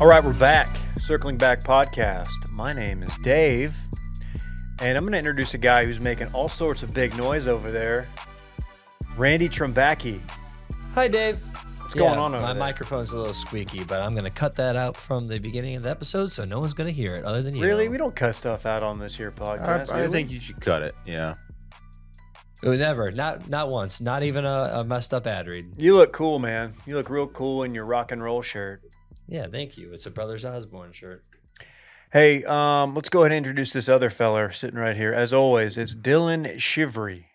All right, we're back. Circling Back podcast. My name is Dave, and I'm going to introduce a guy who's making all sorts of big noise over there. Randy Trumbacki. Hi, Dave. What's going on over my there? microphone's a little squeaky, but I'm going to cut that out from the beginning of the episode so no one's going to hear it other than you. Really? We don't cut stuff out on this here podcast. I think you should cut it. Yeah. Never. Not once. Not even a messed up ad read. You look cool, man. You look real cool in your rock and roll shirt. Yeah, thank you. It's a Brothers Osborne shirt. Hey, let's go ahead and introduce this other feller sitting right here. As always, it's Dillon Shivery.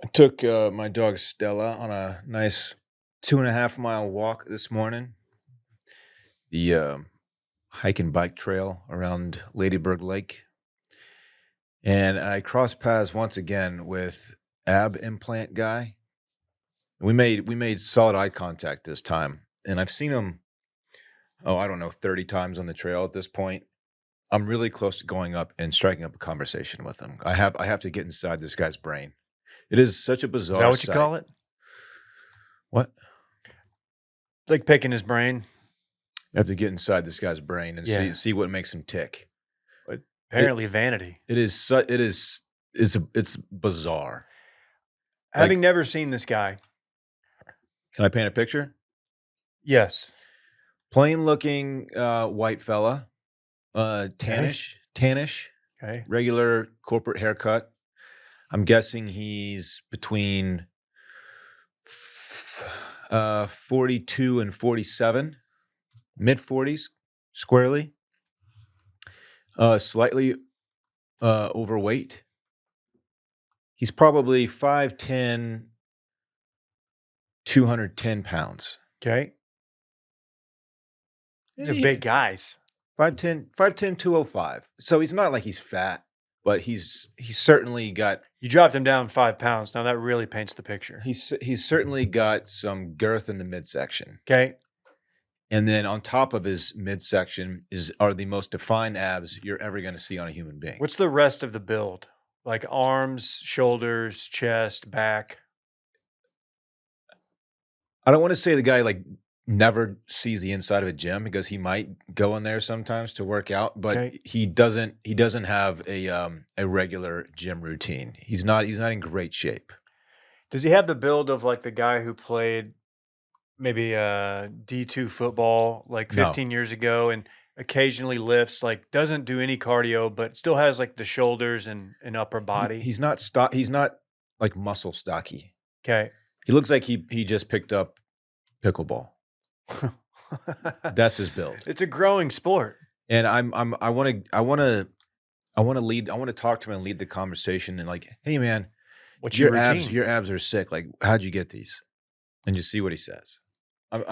I took my dog Stella on a nice 2.5 mile walk this morning. The hike and bike trail around Ladybird Lake. And I crossed paths once again with ab implant guy. We made solid eye contact this time. And I've seen him, 30 times on the trail at this point. I'm really close to going up and striking up a conversation with him. I have to get inside this guy's brain. It is such a bizarre Is that what sight. you call it? What? It's like picking his brain. You have to get inside this guy's brain and Yeah. see what makes him tick. Apparently vanity. It's bizarre. Having never seen this guy. Can I paint a picture? Yes. Plain looking white fella, tannish, Okay. regular corporate haircut. I'm guessing he's between 42 and 47, mid 40s, squarely. Slightly overweight. He's probably 5'10", 210 pounds. Okay. These are big guys. 5'10", 205. So he's not like he's fat, but he's certainly got You dropped him down 5 pounds. Now that really paints the picture. he's certainly got some girth in the midsection. Okay. And then on top of his midsection are the most defined abs you're ever going to see on a human being. What's the rest of the build? Like arms, shoulders, chest, back. I don't want to say the guy like never sees the inside of a gym because he might go in there sometimes to work out, but Okay. he doesn't have a regular gym routine. He's not in great shape. Does he have the build of like the guy who played maybe D2 football like No. 15 years ago and occasionally lifts, like doesn't do any cardio, but still has like the shoulders and upper body? He's not like muscle stocky. Okay. He looks like he just picked up pickleball. That's his build. It's a growing sport. And I want to talk to him and lead the conversation and like, hey man, What's your abs routine? are sick. Like, how'd you get these? And just see what he says.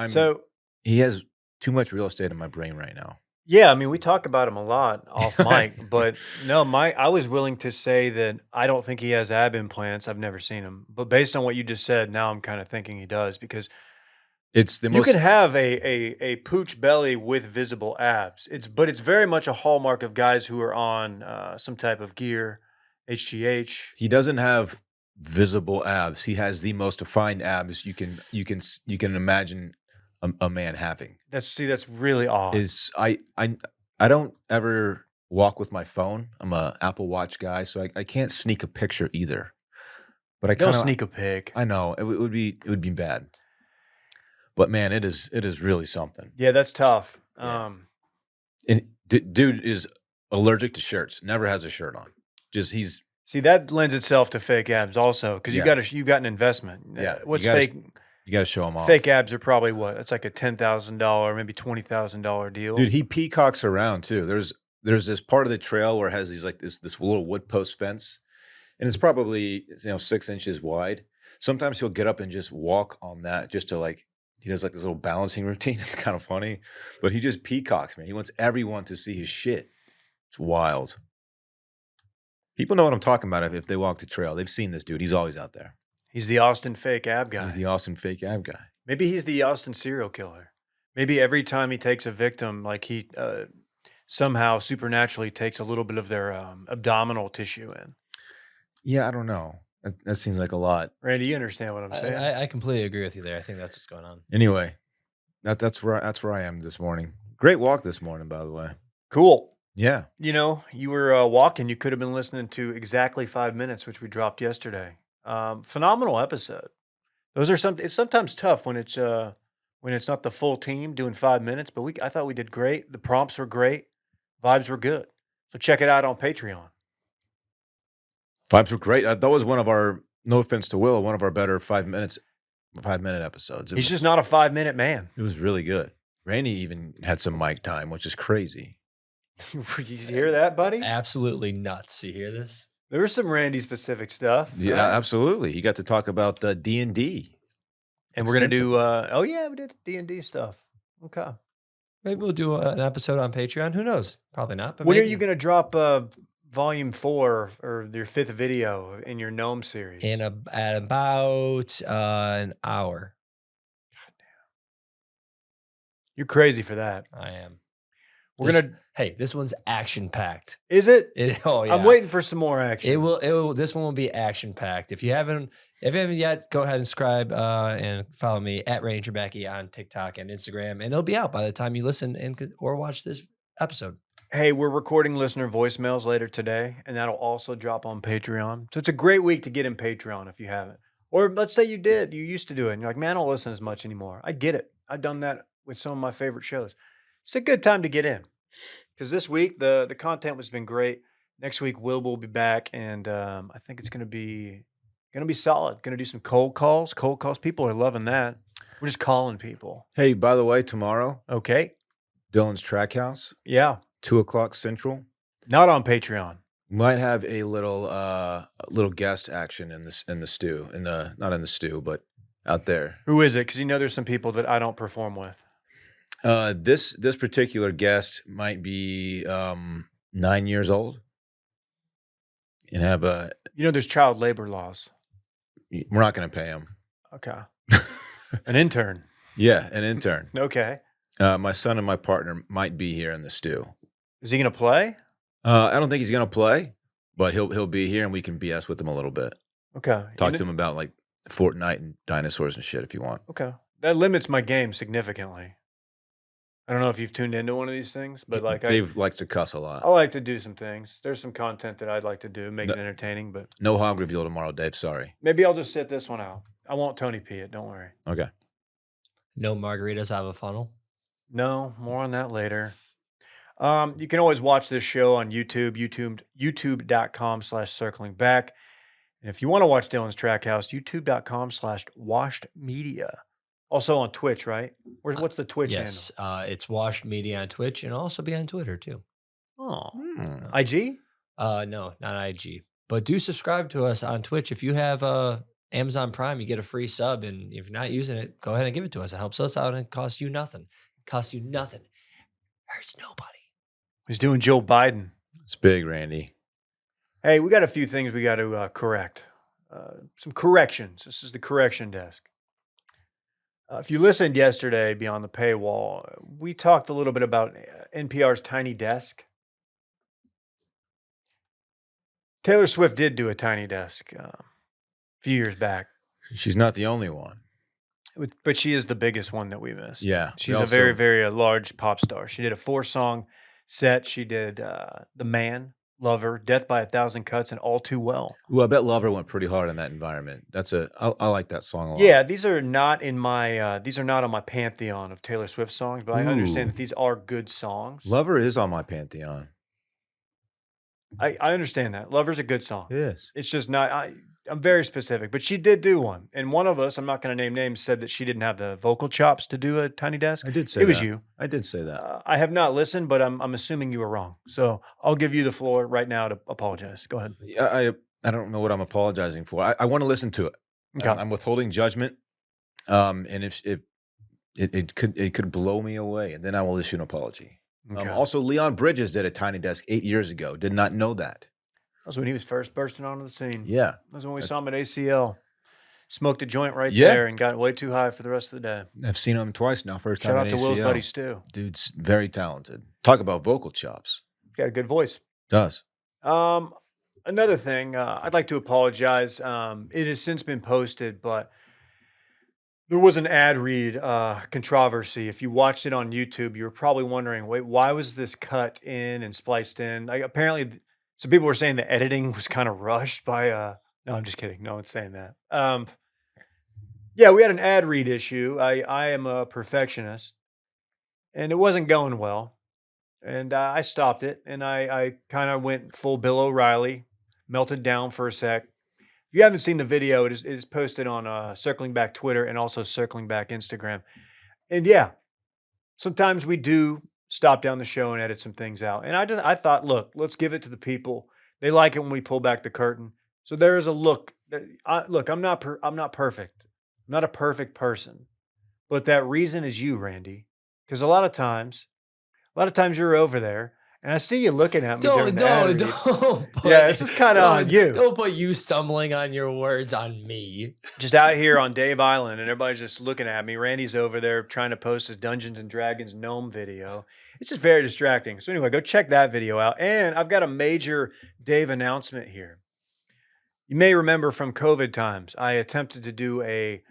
So He has too much real estate in my brain right now. yeah, I mean, we talk about him a lot off mic, but no, I was willing to say that I don't think he has ab implants. I've never seen him, but based on what you just said, now I'm kind of thinking he does because It's the you most can have a pooch belly with visible abs. But it's very much a hallmark of guys who are on some type of gear, HGH. he doesn't have visible abs. He has the most defined abs you can imagine a man having. That's really odd. I don't ever walk with my phone. I'm a Apple Watch guy, so I can't sneak a picture either. But I Don't kind of sneak a pic. I know it would be bad. But man, it is really something. Yeah, that's tough. Yeah. And dude is allergic to shirts. Never has a shirt on. See, that lends itself to fake abs also because Yeah. you got an investment. Yeah, What's you gotta- fake? You got to show him off. Fake abs are probably what? It's like a $10,000, maybe $20,000 deal. Dude, he peacocks around too. There's this part of the trail where it has these like this little wood post fence, and it's probably 6 inches wide. Sometimes he'll get up and just walk on that just to like he does like this little balancing routine. It's kind of funny, but he just peacocks, man. He wants everyone to see his shit. It's wild. People know what I'm talking about if they walk the trail. They've seen this dude. He's always out there. He's the Austin fake ab guy. He's the awesome fake ab guy. Maybe he's the Austin serial killer. Maybe every time he takes a victim, like he somehow supernaturally takes a little bit of their abdominal tissue in. Yeah, I don't know. That seems like a lot. Randy, you understand what I'm saying? I completely agree with you there. I think that's what's going on. Anyway, that's where I am this morning. Great walk this morning, by the way. Cool. Yeah. You know, you were walking. You could have been listening to exactly 5 minutes, which we dropped yesterday. Phenomenal episode. Those are some. It's sometimes tough when it's not the full team doing 5 minutes. But I thought we did great. The prompts were great. Vibes were good. So check it out on Patreon. Vibes were great. That was one of our, no offense to Will, one of our better 5 minute episodes. He's just not a 5-minute man. It was really good. Randy even had some mic time, which is crazy. You hear that, buddy? Absolutely nuts. You hear this? There was some Randy specific stuff. Yeah, right? absolutely. He got to talk about D&D. And we're gonna do. Oh yeah, we did D&D stuff. Okay. Maybe we'll do an episode on Patreon. Who knows? Probably not. But When are maybe. you gonna drop volume 4 or your 5th video in your gnome series? At about an hour. You're crazy for that. I am. We're gonna. Hey, this one's action packed. Is it? Oh yeah. I'm waiting for some more action. It will. This one will be action packed. If you haven't yet, go ahead and subscribe and follow me at Ranger Becky on TikTok and Instagram, and it'll be out by the time you listen or watch this episode. Hey, we're recording listener voicemails later today, and that'll also drop on Patreon. So it's a great week to get in Patreon if you haven't. Or let's say you did. You used to do it, and you're like, man, I don't listen as much anymore. I get it. I've done that with some of my favorite shows. It's a good time to get in. Because this week, the content has been great. Next week, will be back, and I think it's gonna be solid. Gonna do some cold calls. Cold calls. People are loving that. We're just calling people. Hey, by the way, tomorrow, Okay. Dillon's Track House, Yeah. 2:00 Central. Not on Patreon. Might have a little guest action in the stew, not in the stew, but out there. Who is it? Because you know there's some people that I don't perform with. This particular guest might be 9 years old and have You know there's child labor laws. we're not going to pay him. Okay. An intern. Yeah, an intern. Okay. My son and my partner might be here in the stew. Is he gonna play? I don't think he's going to play, but he'll be here and we can BS with him a little bit. Okay. Talk to him about like Fortnite and dinosaurs and shit if you want. Okay. That limits my game significantly. I don't know if you've tuned into one of these things, but like Dave likes to cuss a lot. I like to do some things. There's some content that I'd like to do, make it entertaining, but No hog reveal tomorrow, Dave. Sorry. maybe I'll just sit this one out. I won't Tony P it, don't worry. Okay. No margaritas out of a funnel. No, more on that later. You can always watch this show on youtube.com/circlingback. And if you want to watch Dillon's Track House, youtube.com/washedmedia. Also on Twitch, right? What's the Twitch Yes, it's Washed Media on Twitch and also be on Twitter too. handle? Hmm. Oh, IG? No, not IG. But do subscribe to us on Twitch. If you have Amazon Prime, you get a free sub. And if you're not using it, go ahead and give it to us. It helps us out and it costs you nothing. Hurts nobody. He's doing Joe Biden. It's big, Randy. Hey, we got a few things we got to correct. Some corrections. This is the correction desk. If you listened yesterday beyond the paywall, we talked a little bit about NPR's Tiny Desk. Taylor Swift did do a Tiny Desk a few years back, She's not the only one. but she is the biggest one that we missed. Yeah. She's a very, very large pop star. She did a 4-song set. She did The Man, Lover, Death by a Thousand Cuts, and All Too Well. Well, I bet Lover went pretty hard in that environment. I like that song a lot. Yeah, these are not on my pantheon of Taylor Swift songs, but I understand Ooh. that these are good songs. Lover is on my pantheon. I understand that. Lover's a good song. It is. It's just not. I'm very specific, but she did do one, and one of us, I'm not going to name names, said that she didn't have the vocal chops to do a Tiny Desk. I did say It was that. you. I did say that. I have not listened, but I'm assuming you were wrong. So I'll give you the floor right now to apologize. Go ahead. I don't know what I'm apologizing for. I want to listen to it. Okay. I'm withholding judgment. And if it could blow me away, and then I will issue an apology. Okay. Also, Leon Bridges did a Tiny Desk 8 years ago. Did not know that. That was when he was first bursting onto the scene. Yeah. That was when we saw him at ACL. Smoked a joint right Yeah. there and got way too high for the rest of the day. I've seen him twice now. First Shout time out at to Will's ACL. buddy Stu. Dude's very talented. Talk about vocal chops. Got a good voice. Does. Another thing, I'd like to apologize. It has since been posted, but There was an ad read controversy. If you watched it on YouTube, you were probably wondering, wait, why was this cut in and spliced in? Like, apparently, some people were saying the editing was kind of rushed by. No, I'm just kidding. No one's saying that. Yeah, we had an ad read issue. I am a perfectionist, and it wasn't going well. And I stopped it, and I kind of went full Bill O'Reilly, melted down for a sec. If you haven't seen the video, it is posted on Circling Back Twitter and also Circling Back Instagram. And yeah, sometimes we do stop down the show and edit some things out. And I thought, look, let's give it to the people. They like it when we pull back the curtain. So there is a look. Look, I'm not perfect. I'm not a perfect person. But that reason is you, Randy. Because a lot of times you're over there and I see you looking at me during Don't the ad don't read. don't put, Yeah, this is kind of on you. Don't put you stumbling on your words on me. Just out here on Dave Island, and everybody's just looking at me. Randy's over there trying to post his Dungeons and Dragons gnome video. It's just very distracting. So anyway, go check that video out. And I've got a major Dave announcement here. You may remember from COVID times, I attempted to do a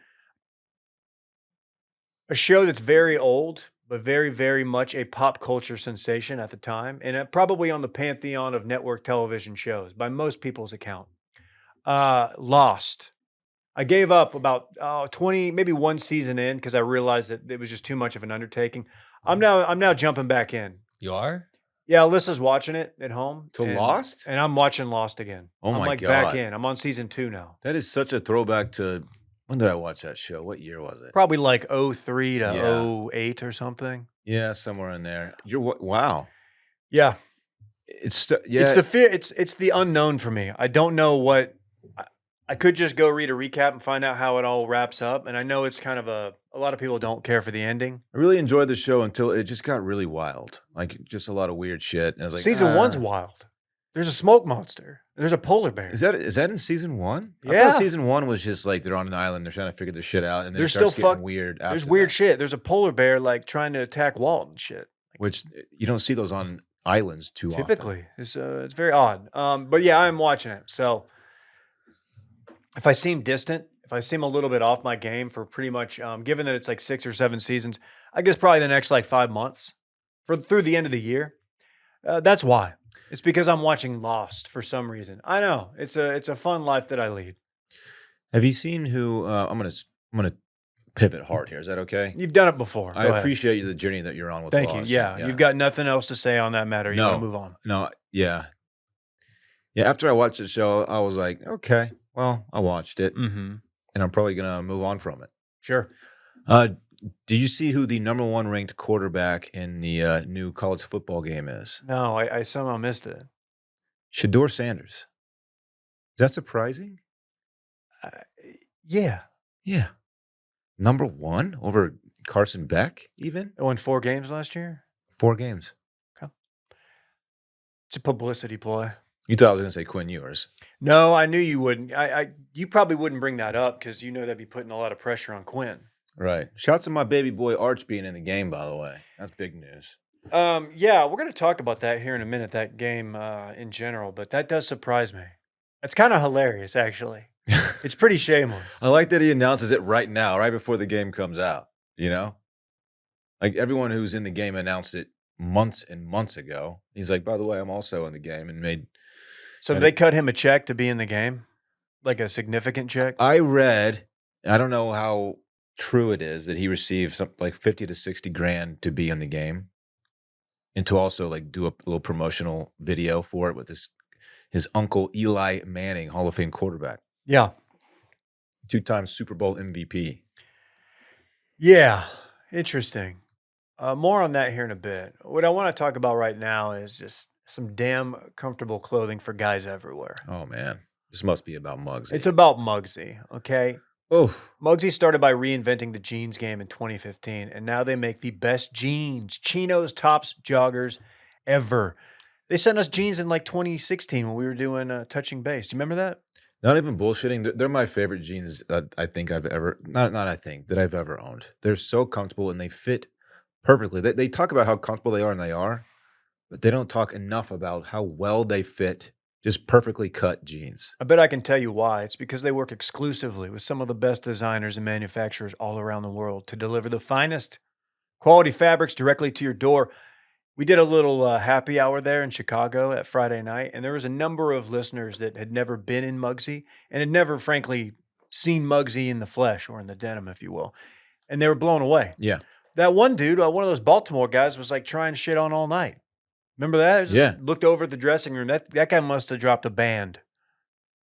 show that's very old, but very, very much a pop culture sensation at the time, and probably on the pantheon of network television shows by most people's account. Lost. I gave up about 20, maybe one season in because I realized that it was just too much of an undertaking. I'm now jumping back in. You are? Yeah, Alyssa's watching it at home. To and, Lost? And I'm watching Lost again. Oh I'm my like back God. in. I'm on season 2 now. That is such a throwback to when did I watch that show? What year was it? Probably like 03 to Yeah. 08 or something. Yeah, somewhere in there. Wow. Yeah. It's It's the fear. It's the unknown for me. I don't know what. I could just go read a recap and find out how it all wraps up. And I know it's kind of a lot of people don't care for the ending. I really enjoyed the show until it just got really wild. Like just a lot of weird shit. And I was like, Season 1's "Ah." wild. There's a smoke monster. There's a polar bear. Is that in season 1? I Yeah. thought season 1 was just like they're on an island, they're trying to figure this shit out, and then There's it starts still getting weird. There's after weird that, shit. There's a polar bear like trying to attack Walt and shit. which you don't see those on islands too often. Typically, it's very odd. But yeah, I'm watching it. So if I seem distant, if I seem a little bit off my game for pretty much, given that it's like 6 or 7 seasons, I guess probably the next like 5 months through the end of the year. That's why. It's because I'm watching Lost for some reason. I know it's a fun life that I lead. Have you seen who? I'm gonna pivot hard here. Is that okay? You've done it before. I Go ahead. appreciate the journey that you're on with. Thank Lost. you. Yeah, you've got nothing else to say on that matter. You want to move on? No, yeah. After I watched the show, I was like, okay, well, I watched it, Mm-hmm. and I'm probably gonna move on from it. Sure. Did you see who the number 1 ranked quarterback in the new college football game is? No, I somehow missed it. Shador Sanders. Is that surprising? Uh, yeah. Yeah. Number 1 over Carson Beck, even? I won 4 games last year. 4 games. It's a publicity ploy. You thought I was going to say Quinn Ewers. No, I knew you wouldn't. You probably wouldn't bring that up because you know that'd be putting a lot of pressure on Quinn. Right. Shouts to my baby boy Arch being in the game, by the way. That's big news. Yeah, we're going to talk about that here in a minute, that game in general, but that does surprise me. It's kind of hilarious, actually. It's pretty shameless. I like that he announces it right now, right before the game comes out, you know? Like everyone who's in the game announced it months and months ago. He's like, by the way, I'm also in the game, and made. So did they cut him a check to be in the game? Like a significant check? I read, I don't know how true it is, that he received something like 50 to 60 grand to be in the game, and to also like do a little promotional video for it with his uncle Eli Manning, Hall of Fame quarterback, Yeah. 2-time Super Bowl MVP. Yeah. Interesting. More on that here in a bit. What I want to talk about right now is just some damn comfortable clothing for guys everywhere. Oh man, this must be about Muggsy. It's about Muggsy, okay? Oh, Muggsy started by reinventing the jeans game in 2015, and now they make the best jeans, chinos, tops, joggers ever. They sent us jeans in like 2016 when we were doing Touching Base. Do you remember that? not even bullshitting. They're my favorite jeans that I think I've ever that I've ever owned. They're so comfortable and they fit perfectly. They talk about how comfortable they are, and they are, but they don't talk enough about how well they fit Just perfectly cut jeans. I bet I can tell you why. It's because they work exclusively with some of the best designers and manufacturers all around the world to deliver the finest quality fabrics directly to your door. We did a little happy hour there in Chicago at Friday night, and there was a number of listeners that had never been in Muggsy and had never, frankly, seen Muggsy in the flesh or in the denim, if you will. And they were blown away. Yeah. That one dude, one of those Baltimore guys, was like trying shit on all night. Remember that? It was just looked over at the dressing room. That guy must have dropped a band.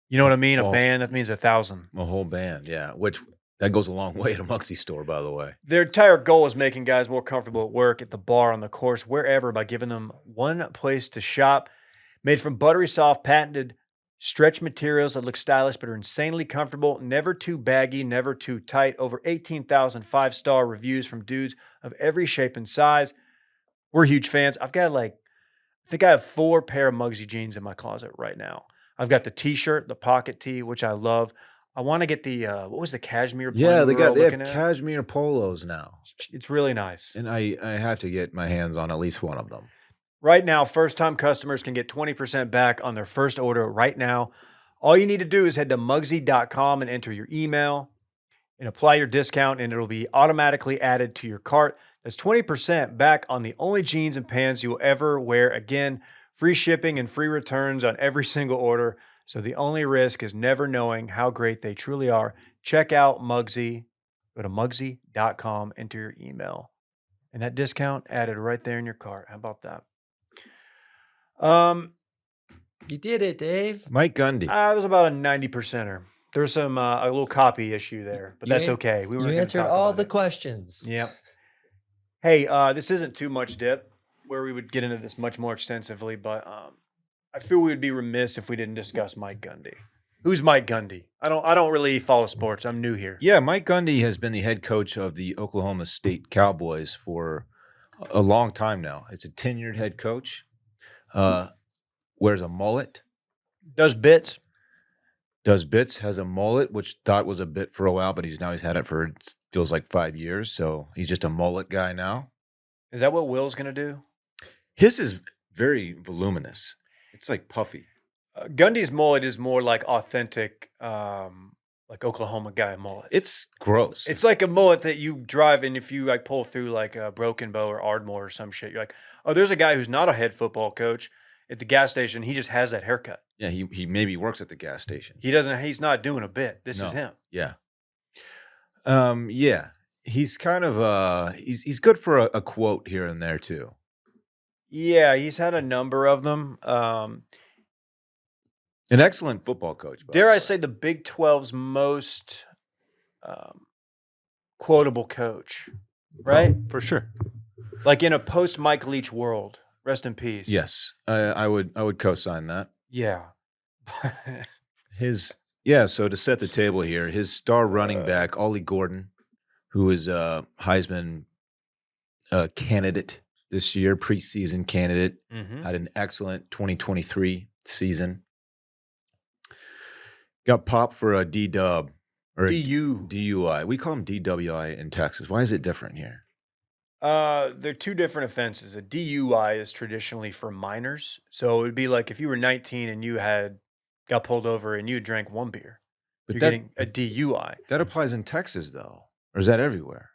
You know what I mean? A band, that means 1,000. A whole band, yeah. Which that goes a long way at a Muggsy store, by the way. Their entire goal is making guys more comfortable at work, at the bar, on the course, wherever, by giving them one place to shop. Made from buttery soft, patented stretch materials that look stylish but are insanely comfortable, never too baggy, never too tight. Over 18,000 five-star reviews from dudes of every shape and size. We're huge fans. I think I have 4 pair of Muggsy jeans in my closet right now. I've got the T-shirt, the pocket tee, which I love. I want to get the, what was the cashmere? Yeah, they have looking at? cashmere polos now. It's really nice. And I have to get my hands on at least one of them. Right now, first-time customers can get 20% back on their first order right now. All you need to do is head to Muggsy.com and enter your email and apply your discount, and it'll be automatically added to your cart. That's 20% back on the only jeans and pants you'll ever wear again. Free shipping and free returns on every single order. So the only risk is never knowing how great they truly are. Check out Muggsy. Go to Muggsy.com, enter your email. And that discount added right there in your cart. How about that? You did it, Dave. Mike Gundy. It was about a 90%er. There's some a little copy issue there, but that's okay. You answered all the questions. Yep. Hey, this isn't too much dip, where we would get into this much more extensively, but I feel we would be remiss if we didn't discuss Mike Gundy. Who's Mike Gundy? I don't really follow sports. I'm new here. Yeah, Mike Gundy has been the head coach of the Oklahoma State Cowboys for a long time now. It's a tenured head coach. Wears a mullet. Does bits. Has a mullet, which thought was a bit for a while, but he's had it for, feels like 5 years. So he's just a mullet guy now. Is that what Will's going to do? His is very voluminous. It's like puffy. Gundy's mullet is more like authentic, like Oklahoma guy mullet. It's gross. It's like a mullet that you drive in if you like pull through like a Broken Bow or Ardmore or some shit. You're like, oh, there's a guy who's not a head football coach at the gas station. He just has that haircut. Yeah, he maybe works at the gas station. He's not doing a bit. This is him. Yeah. Yeah. He's kind of he's good for a quote here and there too. Yeah, he's had a number of them. An excellent football coach. Dare I say the Big 12's most quotable coach, right? Oh, for sure. Like in a post Mike Leach world. Rest in peace. Yes, I would co-sign that. Yeah. So to set the table here, his star running back, Ollie Gordon, who is a Heisman candidate this year, preseason candidate, had an excellent 2023 season. Got popped for a D-dub. Or DUI. We call them DWI in Texas. Why is it different here? They're 2 different offenses. A DUI is traditionally for minors. So it would be like if you were 19 and you got pulled over and you drank 1 beer. You're getting a DUI. That applies in Texas, though. Or is that everywhere?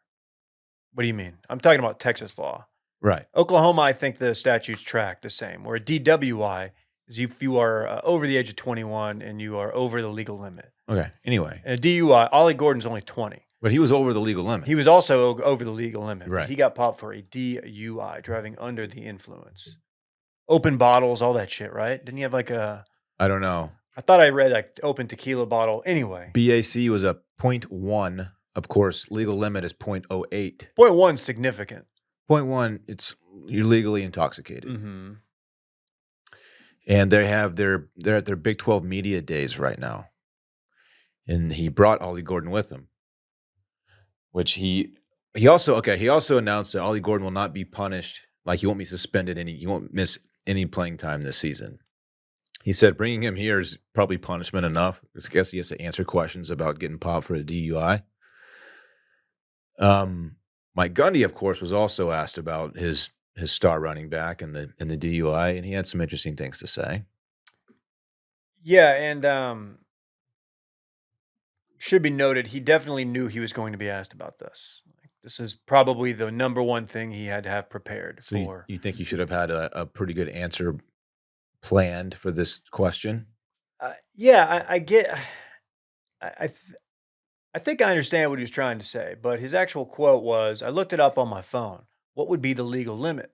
What do you mean? I'm talking about Texas law. Right. Oklahoma, I think the statutes track the same. Where a DWI is if you are over the age of 21 and you are over the legal limit. Okay. Anyway. And a DUI, Ollie Gordon's only 20. But he was over the legal limit. He was also over the legal limit. Right. He got popped for a DUI, driving under the influence. Open bottles, all that shit, right? Didn't he have like a... I don't know. I thought I read like open tequila bottle. Anyway. BAC was a 0.1. Of course, legal limit is 0.08. 0.1 is significant. 0.1, you're legally intoxicated. Mm-hmm. And they're at their Big 12 media days right now. And he brought Ollie Gordon with him. Which he also announced that Ollie Gordon will not be punished, like he won't be suspended, he won't miss any playing time this season. He said bringing him here is probably punishment enough. I guess he has to answer questions about getting popped for a DUI. Mike Gundy, of course, was also asked about his star running back and the DUI, and he had some interesting things to say. Yeah, and should be noted, he definitely knew he was going to be asked about this. Like, this is probably the number one thing he had to have prepared So for. you think you should have had a pretty good answer planned for this question? Yeah, I get. I th- I think I understand what he was trying to say, but his actual quote was, "I looked it up on my phone. What would be the legal limit?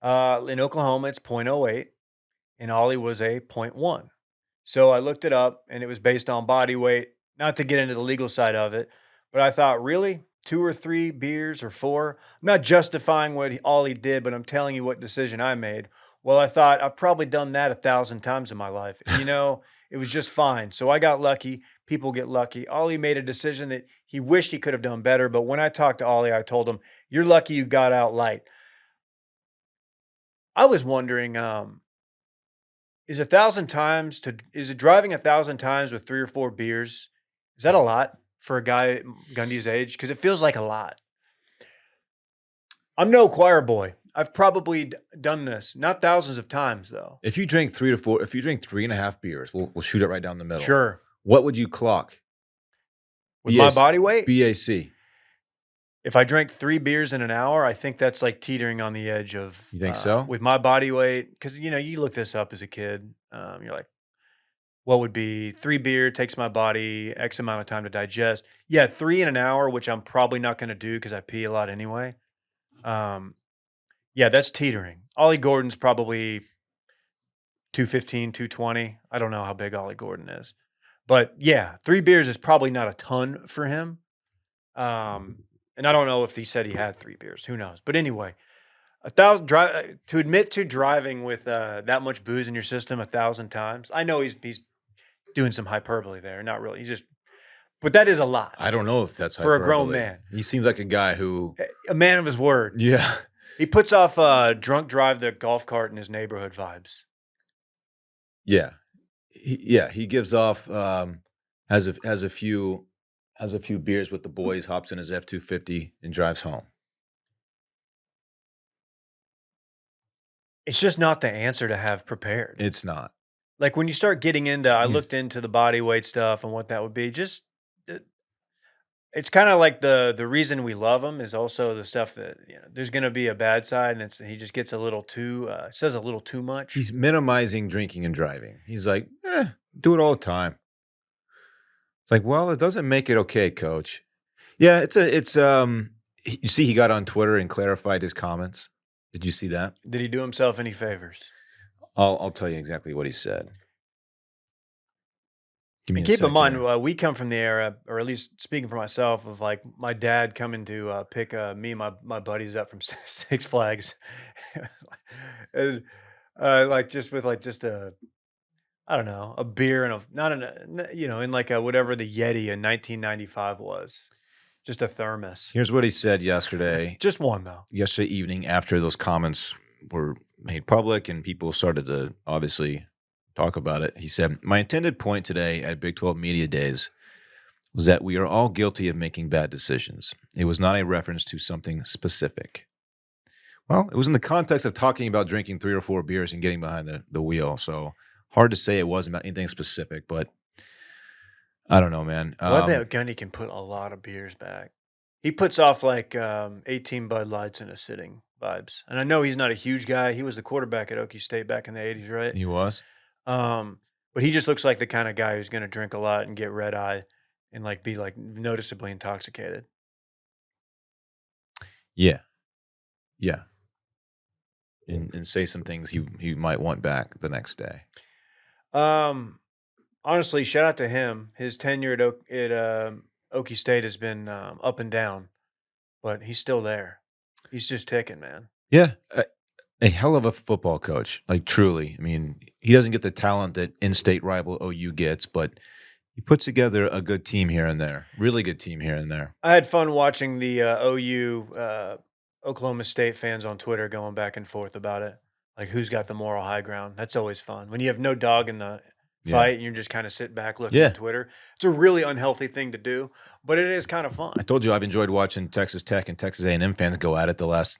In Oklahoma, it's .08, and Ollie was a .1. So I looked it up, and it was based on body weight. Not to get into the legal side of it, but I thought, really, 2 or 3 beers or 4? I'm not justifying all he did, but I'm telling you what decision I made. Well, I thought I've probably done that 1,000 times in my life. And, it was just fine. So I got lucky. People get lucky. Ollie made a decision that he wished he could have done better. But when I talked to Ollie, I told him, "You're lucky you got out light." I was wondering, is 1,000 times to is it driving 1,000 times with 3 or 4 beers? Is that a lot for a guy Gundy's age? Because it feels like a lot. I'm no choir boy. I've probably done this, not thousands of times though. If you drink 3 to 4, if you drink 3.5 beers, we'll shoot it right down the middle. Sure, What would you clock? with my body weight, BAC. if I drank 3 beers in an hour, I think that's like teetering on the edge of. You think so? With my body weight, because you look this up as a kid. You're like, what would be 3 beer takes my body X amount of time to digest? Yeah, 3 in an hour, which I'm probably not going to do because I pee a lot anyway. Yeah, that's teetering. Ollie Gordon's probably 215, 220. I don't know how big Ollie Gordon is. But yeah, 3 beers is probably not a ton for him. And I don't know if he said he had 3 beers. Who knows? But anyway, to admit to driving with that much booze in your system 1,000 times. I know he's doing some hyperbole there. Not really. But that is a lot I don't know if that's for a grown hyperbole. man. He seems like a guy who, A man of his word. yeah, He puts off drunk drive the golf cart in his neighborhood vibes. he gives off has a few beers with the boys, hops in his F-250 and drives home. It's just not the answer to have prepared. It's not. Like when you start getting into, I He's- looked into the body weight stuff and what that would be. Just it's kind of like the reason we love him is also the stuff that there's going to be a bad side, and he just gets a little too says a little too much. He's minimizing drinking and driving. He's like, do it all the time. It's like, well, it doesn't make it okay, coach. Yeah, you see he got on Twitter and clarified his comments. Did you see that? Did he do himself any favors? I'll tell you exactly what he said. Give me And a keep in second mind, here. we come from the era, or at least speaking for myself, of like my dad coming to pick me and my buddies up from Six Flags, and like just with like just a I don't know a beer and not in like a whatever the Yeti in 1995 was, just a thermos, Here's what he said yesterday. just one though. Yesterday evening, after those comments were made public and people started to obviously talk about it, he said, "My intended point today at Big 12 Media Days was that we are all guilty of making bad decisions. It was not a reference to something specific." Well, it was in the context of talking about drinking 3 or 4 beers and getting behind the wheel. So hard to say it wasn't about anything specific, but I don't know, man. Well, I bet Gundy can put a lot of beers back. He puts off like 18 Bud Lights in a sitting vibes, and I know he's not a huge guy. He was the quarterback at Okie State back in the 80s, right? He was. But he just looks like the kind of guy who's going to drink a lot and get red eye and like be like noticeably intoxicated. Yeah. And say some things he might want back the next day. Honestly, shout out to him. His tenure at Okie State has been up and down, but he's still there. He's just ticking, man. Yeah. A hell of a football coach, like truly. I mean, he doesn't get the talent that in-state rival OU gets, but he puts together a good team here and there. Really good team here and there. I had fun watching the OU Oklahoma State fans on Twitter going back and forth about it. Like, who's got the moral high ground? That's always fun. When you have no dog in the fight and you're just kind of sit back looking at Twitter. It's a really unhealthy thing to do, but it is kind of fun. I told you I've enjoyed watching Texas Tech and Texas A&M fans go at it the last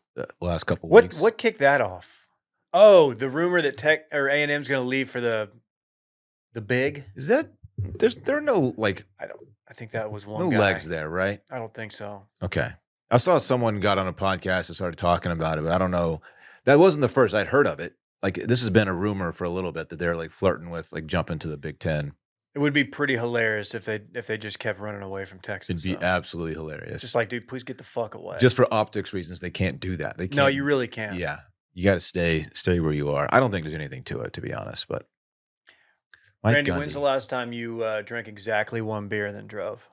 couple weeks. What kicked that off? Oh, the rumor that Tech or A&M is going to leave for the The big? Is that there are no like I think that was one no guy. legs there, right? I don't think so. Okay. I saw someone got on a podcast and started talking about it, but I don't know. That wasn't the first I'd heard of it. Like this has been a rumor for a little bit that they're like flirting with like jumping to the Big Ten. It would be pretty hilarious if they just kept running away from Texas. It'd be though. absolutely hilarious. Just like, dude, please get the fuck away. Just for optics reasons, they can't do that. They can't. No, you really can't. Yeah, you got to stay where you are. I don't think there's anything to it, to be honest. But Randy, when's the last time you drank exactly one beer and then drove?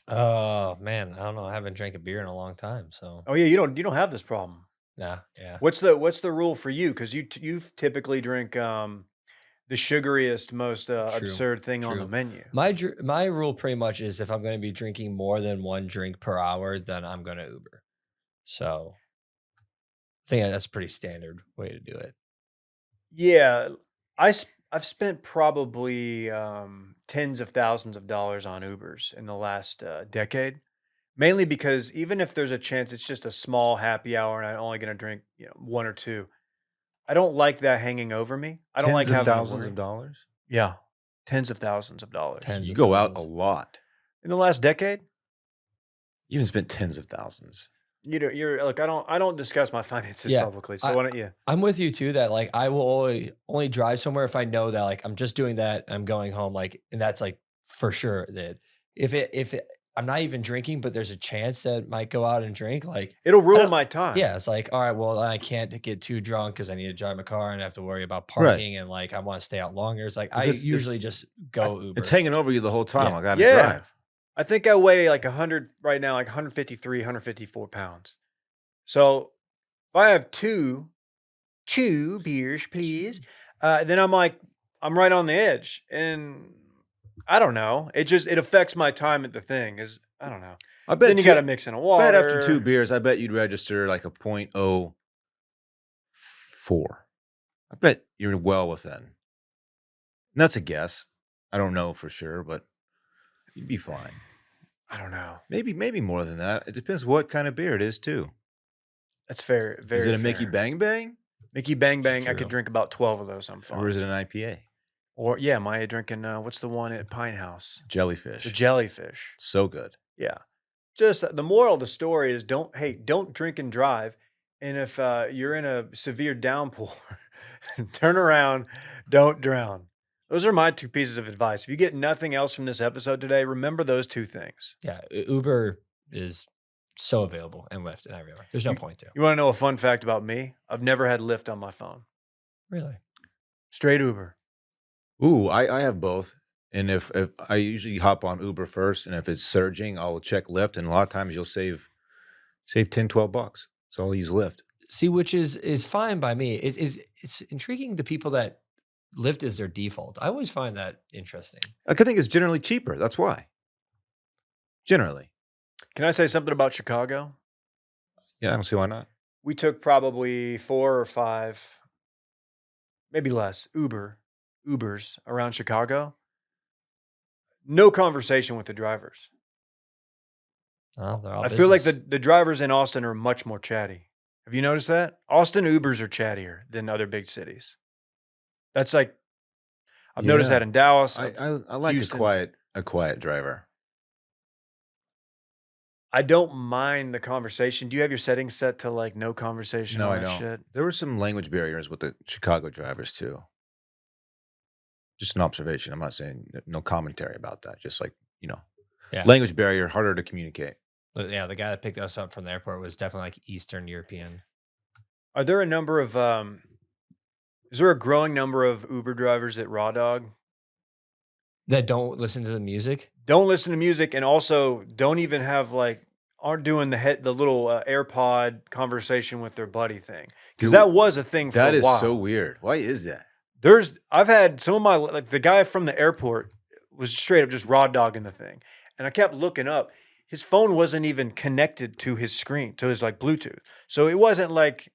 Oh man, I don't know. I haven't drank a beer in a long time, so Oh yeah, you don't have this problem. nah, yeah. What's the rule for you? Because you typically drink the sugariest, most absurd thing on the true. menu. My rule pretty much is if I'm going to be drinking more than one drink per hour, then I'm going to Uber. So I think that's a pretty standard way to do it. Yeah, I've spent probably tens of thousands of dollars on Ubers in the last decade, mainly because even if there's a chance it's just a small happy hour and I'm only going to drink one or two, I don't like that hanging over me. I don't like Tens of having to thousands worry. of dollars. Yeah, tens of thousands of dollars Tens You of go out a thousands. lot. in the last decade. You even spent tens of thousands. You're like I don't discuss my finances Yeah, publicly, so why don't you? I'm with you too. That like I will only drive somewhere if I know that like I'm just doing that. I'm going home like, and that's like for sure that if I'm not even drinking, but there's a chance that it might go out and drink. Like It'll I ruin don't- my time. yeah, it's like all right, well I can't get too drunk because I need to drive my car and I have to worry about Right. parking and like I want to stay out longer. It's like I It's- usually just go Uber. It's hanging over you the whole time. Yeah. I got to Yeah. drive. I think I weigh like 100 right now, like 153, 154 pounds. So if I have two beers, please, then I'm like, I'm right on the edge. And I don't know. It affects my time at the thing. Is I don't know. I bet Then you got to mix in a water. bet after 2 beers, I bet you'd register like a 0.04. I bet you're well within. And that's a guess. I don't know for sure, but you'd be fine. I don't know. Maybe more than that. It depends what kind of beer it is too. That's fair. Very Is it a fair. Mickey Bang Bang, Mickey Bang Bang. I true. could drink about 12 of those. I'm fine. or is it an IPA? Or yeah, am I drinking? What's the one at Pine House? Jellyfish. The jellyfish. So good. Yeah. Just the moral of the story is don't drink and drive. And if you're in a severe downpour, turn around, don't drown. Those are my 2 pieces of advice. If you get nothing else from this episode today, remember those 2 things. Yeah, Uber is so available and Lyft and everywhere. There's no point to. You want to know a fun fact about me? I've never had Lyft on my phone. Really? Straight Uber. Ooh, I have both. And if I usually hop on Uber first, and if it's surging, I'll check Lyft. And a lot of times you'll save 10, 12 bucks. So I'll use Lyft. See, which is fine by me. It's intriguing to people that Lyft is their default. I always find that interesting. I think it's generally cheaper. That's why. Generally. Can I say something about Chicago? Yeah, I don't see why not. We took probably 4 or 5, maybe less, Ubers around Chicago. No conversation with the drivers. Oh, they're all I feel like business. the drivers in Austin are much more chatty. Have you noticed that? Austin Ubers are chattier than other big cities. That's like I've noticed Yeah. that in Dallas. I like Houston. a quiet driver. I don't mind the conversation. Do you have your settings set to like no conversation? No, all I that don't. Shit? There were some language barriers with the Chicago drivers too. Just an observation. I'm not saying no commentary about that. Just like, Yeah. language barrier, harder to communicate. But yeah, the guy that picked us up from the airport was definitely like Eastern European. Are there a number of is there a growing number of Uber drivers at Raw Dog? That don't listen to the music. Don't listen to music and also don't even have like aren't doing the little AirPod conversation with their buddy thing. Because Dude, that was a thing for That a is while. so weird. Why is that? I've had some of my like the guy from the airport was straight up just raw dogging the thing. And I kept looking up. His phone wasn't even connected to his screen, to his like Bluetooth. So it wasn't like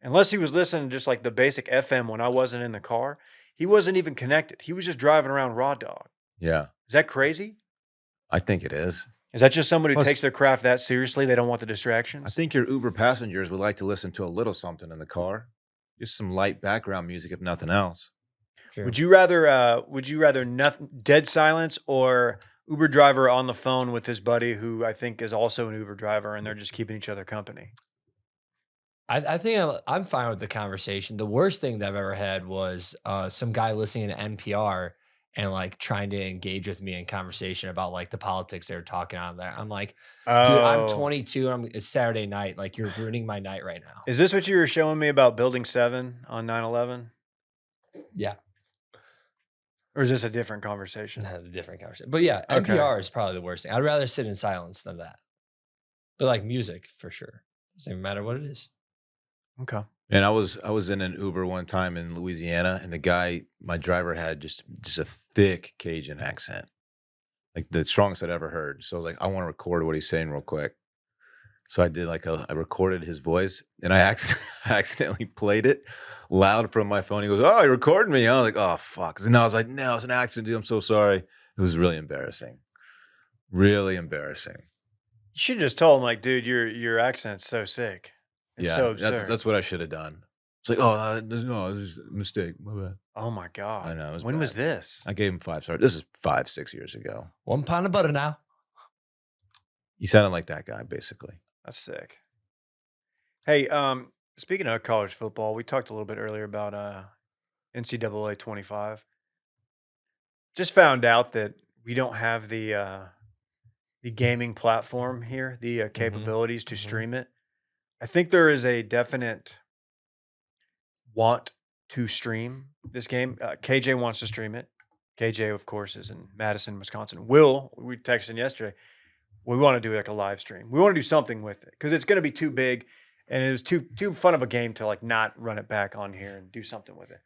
unless he was listening to just like the basic FM when I wasn't in the car, he wasn't even connected. He was just driving around raw dog. Yeah, Is that crazy? I think it is. Is that just somebody who Plus- takes their craft that seriously? They don't want the distractions? I think your Uber passengers would like to listen to a little something in the car. Just some light background music, if nothing else. True. Would you rather dead silence or Uber driver on the phone with his buddy who I think is also an Uber driver and they're just keeping each other company? I think I'm fine with the conversation. The worst thing that I've ever had was some guy listening to NPR and like trying to engage with me in conversation about like the politics they were talking on there. I'm like, dude, I'm Oh, 22. It's Saturday night. Like you're ruining my night right now. is this what you were showing me about Building 7 on 9/11? Yeah, Or is this a different conversation? a different conversation. But yeah, Okay. NPR is probably the worst thing. I'd rather sit in silence than that. But like music for sure. Doesn't even matter what it is. Okay. And I was in an Uber one time in Louisiana, and the guy, my driver, had just a thick Cajun accent, like the strongest I'd ever heard. So I was like, I want to record what he's saying real quick. So I did I recorded his voice, and I accidentally played it loud from my phone. He goes, "Oh, you recording me?" I was like, "Oh, fuck!" And I was like, "No, it's an accident, dude. I'm so sorry." It was really embarrassing, really embarrassing. You should just tell him like, dude, your accent's so sick. It's Yeah, so absurd. that's what I should have done. It's like, oh no, it was just a mistake. My bad. Oh my God. I know. It was When was bad. this? I gave him 5 stars. This is 5-6 years ago. 1 pound of butter now. He sounded like that guy, basically. That's sick. Hey, speaking of college football, we talked a little bit earlier about NCAA 25. Just found out that we don't have the gaming platform here, the capabilities to mhm. stream it. I think there is a definite want to stream this game. KJ wants to stream it. KJ, of course, is in Madison, Wisconsin. We texted him yesterday. We want to do like a live stream. We want to do something with it because it's going to be too big, and it was too fun of a game to like not run it back on here and do something with it.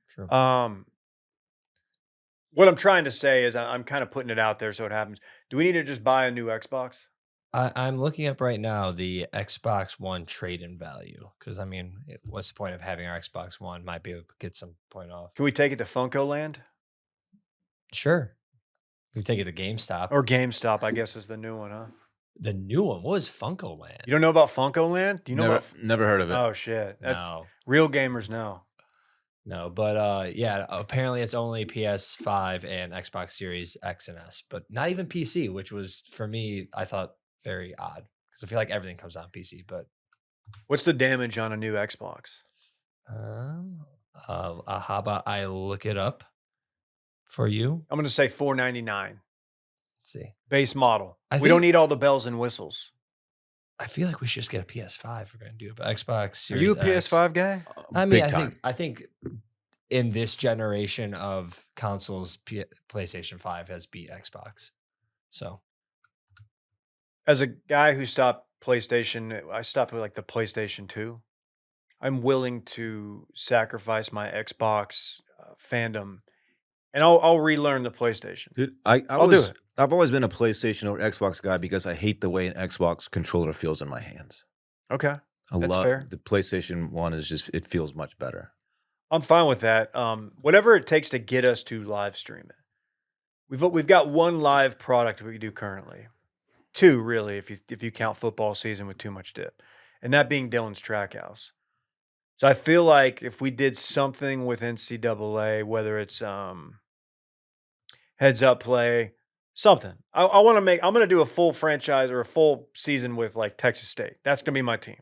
True. What I'm trying to say is I'm kind of putting it out there so it happens. Do we need to just buy a new Xbox? I'm looking up right now the Xbox One trade-in value because I mean, what's the point of having our Xbox One? Might be able to get some point off. Can we take it to Funko Land Sure, we take it to GameStop. or GameStop? I guess is the new one, huh? The new one, what is Funko Land? You don't know about Funko Land? Do you know never, about? never heard of it. Oh shit, that's No, real gamers know. no, but yeah, apparently it's only PS5 and Xbox Series X and S, but not even PC, which was for me, I thought very odd because I feel like everything comes on PC. But What's the damage on a new Xbox? how about I look it up for you? I'm going to say $499 Let's see. base model. I We don't think- need all the bells and whistles. I feel like we should just get a PS5 if we're gonna do it. But Xbox Are Series you a X. PS5 guy? I mean, Big I time. think in this generation of consoles, PlayStation 5 has beat Xbox. So As a guy who stopped PlayStation, I stopped with like the PlayStation 2. I'm willing to sacrifice my Xbox fandom, and I'll relearn the PlayStation. Dude, I'll do it. I've always been a PlayStation or Xbox guy because I hate the way an Xbox controller feels in my hands. Okay, I That's love fair. the PlayStation 1 is just it feels much better. I'm fine with that. Whatever it takes to get us to live stream it. We've got one live product we do currently, two really, if you count football season with too much dip, and that being Dillon's Track House. So I feel like if we did something with NCAA, whether it's heads up play, something. I want to make. I'm going to do a full franchise or a full season with like Texas State. That's going to be my team.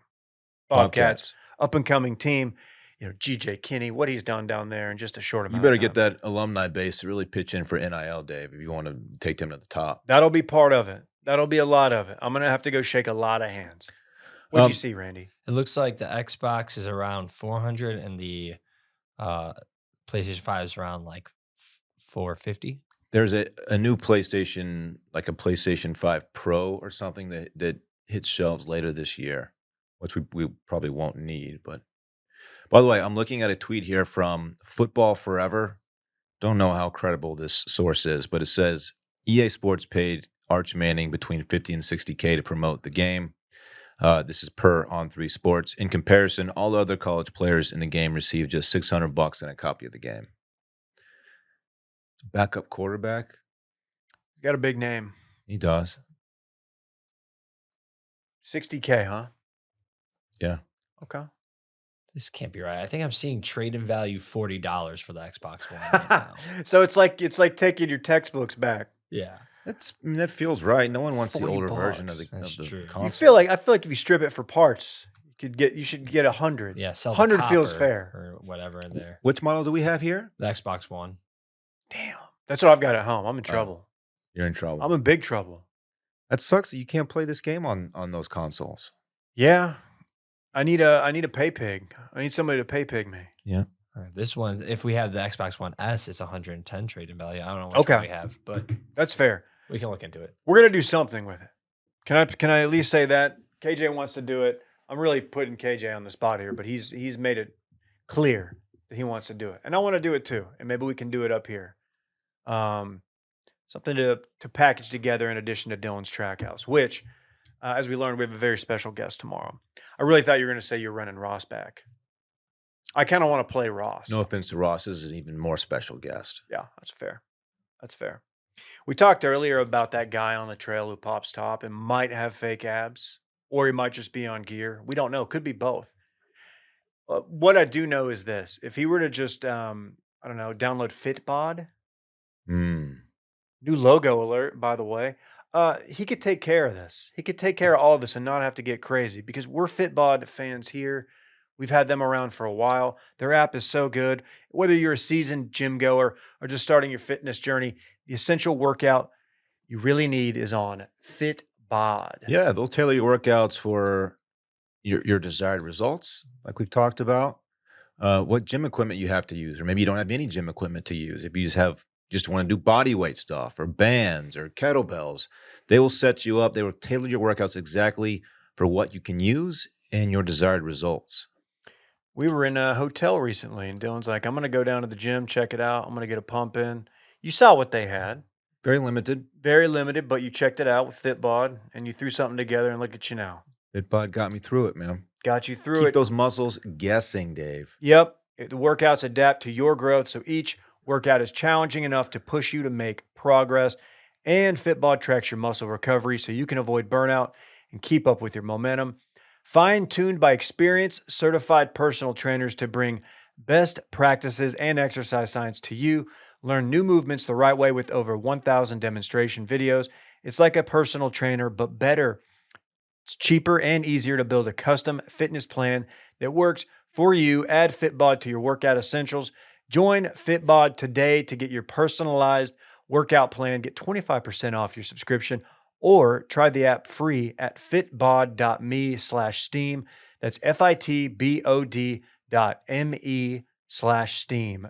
Bobcats, up and coming team. You know, GJ Kinney, what he's done down there in just a short You amount. better of get time. that alumni base to really pitch in for NIL, Dave, if you want to take them to the top. That'll be part of it. That'll be a lot of it. I'm going to have to go shake a lot of hands. What'd you see, Randy? it looks like the Xbox is around 400 and the PlayStation 5 is around like 450. There's a new PlayStation, like a PlayStation 5 Pro or something that hits shelves later this year, which we probably won't need. But by the way, I'm looking at a tweet here from Football Forever. Don't know how credible this source is, but it says EA Sports paid Arch Manning between 50 and 60K to promote the game. This is per On3 Sports. In comparison, all other college players in the game received just $600 and a copy of the game. Backup quarterback. Got a big name. He does. 60K, huh? Yeah. Okay. This can't be right. I think I'm seeing trade-in value $40 for the Xbox One right now. So it's like taking your textbooks back. Yeah, That feels right. No one wants the 40 older version of bucks. That's true. console. I feel like if you strip it for parts, you should get 100. Yeah, sell the 100 feels copper fair. or whatever in there. Which model do we have here? The Xbox One. Damn. That's what I've got at home. I'm in trouble. You're in trouble. I'm in big trouble. That sucks that you can't play this game on those consoles. Yeah. I need a pay pig. I need somebody to pay pig me. Yeah. All right, this one, if we have the Xbox One S, it's 110 trade-in value. I don't know which one we have, but That's fair. we can look into it. We're gonna do something with it. Can I at least say that? KJ wants to do it. I'm really putting KJ on the spot here, but he's made it clear that he wants to do it. And I want to do it too. And maybe we can do it up here. Something to package together in addition to Dillon's Trackhouse, which, as we learned, we have a very special guest tomorrow. I really thought you were going to say you're running Ross back. I kind of want to play Ross. No offense to Ross, this is an even more special guest. Yeah, that's fair. That's fair. We talked earlier about that guy on the trail who pops top and might have fake abs, or he might just be on gear. We don't know. Could be both. What I do know is this. If he were to just, I don't know, download Fitbod, new logo alert, by the way, he could take care of this. He could take care of all of this and not have to get crazy because we're Fitbod fans here. We've had them around for a while. Their app is so good. Whether you're a seasoned gym goer or just starting your fitness journey, the essential workout you really need is on Fitbod. Yeah, they'll tailor your workouts for your desired results, like we've talked about. What gym equipment you have to use, or maybe you don't have any gym equipment to use. If you just want to do body weight stuff or bands or kettlebells, they will set you up. They will tailor your workouts exactly for what you can use and your desired results. We were in a hotel recently, and Dylan's like, I'm going to go down to the gym, check it out. I'm going to get a pump in. You saw what they had. Very limited. Very limited, but you checked it out with Fitbod, and you threw something together, and look at you now. Fitbod got me through it, man. Got you through Keep it. those muscles guessing, Dave. Yep. The workouts adapt to your growth, so each workout is challenging enough to push you to make progress. And Fitbod tracks your muscle recovery so you can avoid burnout and keep up with your momentum. Fine-tuned by experienced, certified personal trainers to bring best practices and exercise science to you. Learn new movements the right way with over 1,000 demonstration videos. It's like a personal trainer, but better. It's cheaper and easier to build a custom fitness plan that works for you. Add Fitbod to your workout essentials. Join Fitbod today to get your personalized workout plan. Get 25% off your subscription or try the app free at fitbod.me/steam. That's fitbod.me/steam.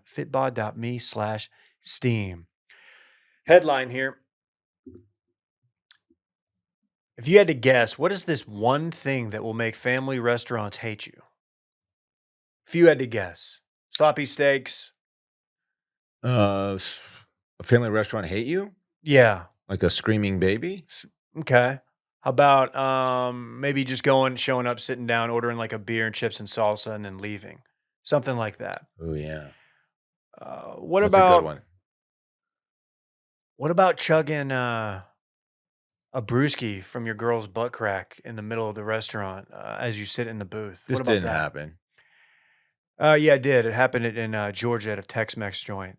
Fitbod.me/steam. Headline here. If you had to guess, what is this one thing that will make family restaurants hate you? If you had to guess. Sloppy steaks. A family restaurant hate you? Yeah. Like a screaming baby? Okay. How about maybe just showing up, sitting down, ordering like a beer and chips and salsa and then leaving? Something like that. Oh, yeah. What That's a about good one. What about chugging a brewski from your girl's butt crack in the middle of the restaurant as you sit in the booth? This What about didn't that? happen. Yeah, it did. It happened in Georgia at a Tex-Mex joint.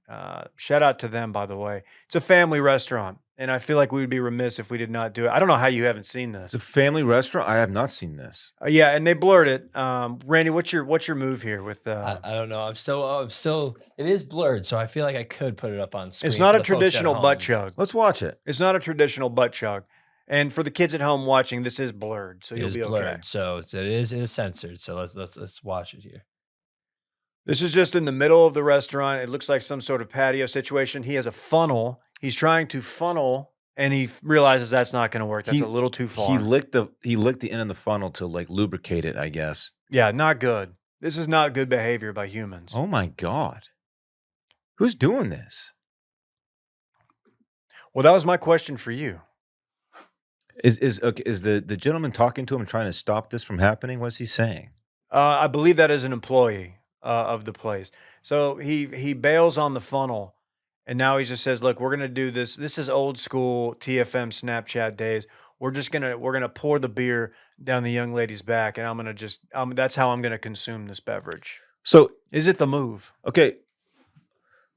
Shout out to them, by the way. It's a family restaurant, and I feel like we would be remiss if we did not do it. I don't know how you haven't seen It's this. a family restaurant? I have not seen this. Yeah, and they blurred it. Randy, what's your move here with? I don't know. I'm still. It is blurred, so I feel like I could put it up on screen. It's not for a the folks at traditional butt home. chug. Let's watch it. It's not a traditional butt chug. And for the kids at home watching, this is blurred, so It you'll is be blurred, okay. so it is censored. So let's watch it here. This is just in the middle of the restaurant. It looks like some sort of patio situation. He has a funnel. He's trying to funnel, and he realizes that's not going to work. That's a little too far. He licked the end of the funnel to like lubricate it, I guess. Yeah, not good. This is not good behavior by humans. Oh my God. Who's doing this? Well, that was my question for you. Is the gentleman talking to him and trying to stop this from happening? What's he saying? I believe that is an employee of the place. So he bails on the funnel, and now he just says, "Look, we're going to do this. This is old school TFM Snapchat days. we're gonna pour the beer down the young lady's back, and I'm gonna that's how I'm gonna consume this beverage. So, Is it the move? okay,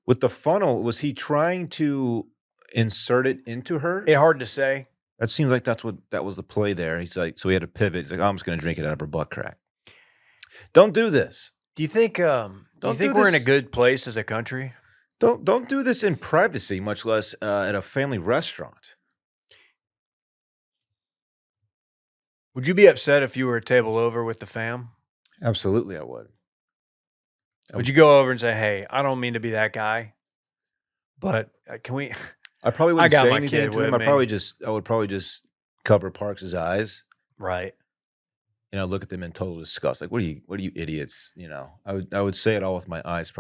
with the funnel, was he trying to insert it into her? It's hard to say. That seems like that was the play there. He's like, so he had to pivot. He's like, oh, I'm just gonna drink it out of her butt crack. Don't do this. Do you think we're in a this. good place as a country? Don't do this in privacy, much less at a family restaurant. Would you be upset if you were a table over with the fam? Absolutely, I would. Would you go over and say, "Hey, I don't mean to be that guy, but can we?" I probably wouldn't got say my anything kid to with them. me. I would probably just cover Parks' eyes. Right. You know, look at them in total disgust. Like, what are you idiots? You know, I would say it all with my eyes.